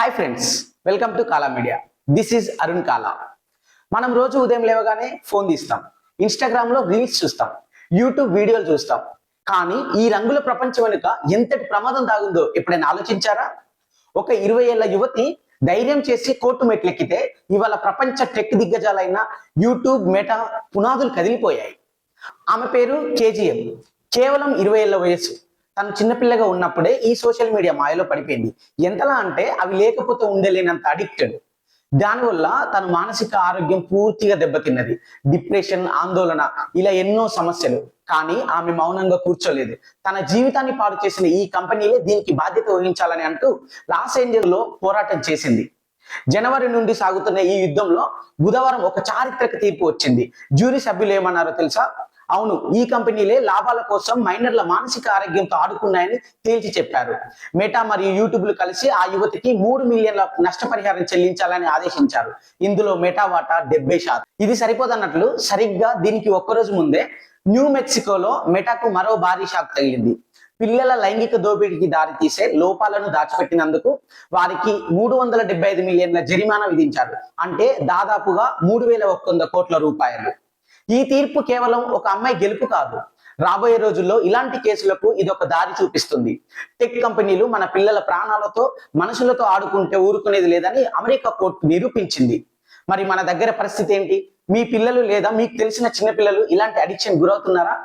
Hi friends, welcome to కాలా media. This is Arun కాలా. మనం రోజు ఉదయం లేవగానే ఫోన్ తీస్తాం, ఇన్స్టాగ్రామ్లో రీల్స్ చూస్తాం, యూట్యూబ్ వీడియోలు చూస్తాం. కానీ ఈ రంగుల ప్రపంచం వెనుక ఎంతటి ప్రమాదం దాగుందో ఎప్పుడైనా ఆలోచించారా? ఒక 20 ఏళ్ల యువతి ధైర్యం చేసి కోర్టు మెట్లెక్కితే ఇవాళ ప్రపంచ టెక్ దిగ్గజాలైన యూట్యూబ్, మెటా పునాదులు కదిలిపోయాయి. ఆమె పేరు కేజీఎం. కేవలం 20 ఏళ్ల వయసు. తను చిన్నపిల్లగా ఉన్నప్పుడే ఈ సోషల్ మీడియా మాయలో పడిపోయింది. ఎంతలా అంటే అవి లేకపోతే ఉండలేనంత అడిక్టెడ్. దానివల్ల తన మానసిక ఆరోగ్యం పూర్తిగా దెబ్బతిన్నది. డిప్రెషన్, ఆందోళన, ఇలా ఎన్నో సమస్యలు. కానీ ఆమె మౌనంగా కూర్చోలేదు. తన జీవితాన్ని పాడు చేసిన ఈ కంపెనీలే దీనికి బాధ్యత వహించాలని అంటూ లాస్ ఏంజల్స్ లో పోరాటం చేసింది. జనవరి నుండి సాగుతున్న ఈ యుద్ధంలో బుధవారం ఒక చారిత్రక తీర్పు వచ్చింది. జ్యూరీ సభ్యులు ఏమన్నారో తెలుసా? అవును, ఈ కంపెనీలే లాభాల కోసం మైనర్ల మానసిక ఆరోగ్యంతో ఆడుకున్నాయని తేల్చి చెప్పారు. మెటా మరియు యూట్యూబ్లు కలిసి ఆ యువతికి 3 మిలియన్ల నష్టపరిహారం చెల్లించాలని ఆదేశించారు. ఇందులో మెటా వాటా 70%. ఇది సరిపోదన్నట్లు సరిగ్గా దీనికి ఒక్కరోజు ముందే న్యూ మెక్సికోలో మెటాకు మరో భారీ షాక్ తగిలింది. పిల్లల లైంగిక దోపిడీకి దారి తీసే లోపాలను దాచిపెట్టినందుకు వారికి 375 మిలియన్ల జరిమానా విధించారు. అంటే దాదాపుగా 3100 కోట్ల రూపాయలు. ఈ తీర్పు కేవలం ఒక అమ్మాయి గెలుపు కాదు. రాబోయే రోజుల్లో ఇలాంటి కేసులకు ఇదొక దారి చూపిస్తుంది. టెక్ కంపెనీలు మన పిల్లల ప్రాణాలతో, మనసులతో ఆడుకుంటే ఊరుకునేది లేదని అమెరికా కోర్టు నిరూపించింది. మరి మన దగ్గర పరిస్థితి ఏంటి? మీ పిల్లలు లేదా మీకు తెలిసిన చిన్న పిల్లలు ఇలాంటి అడిక్షన్ గురవుతున్నారా?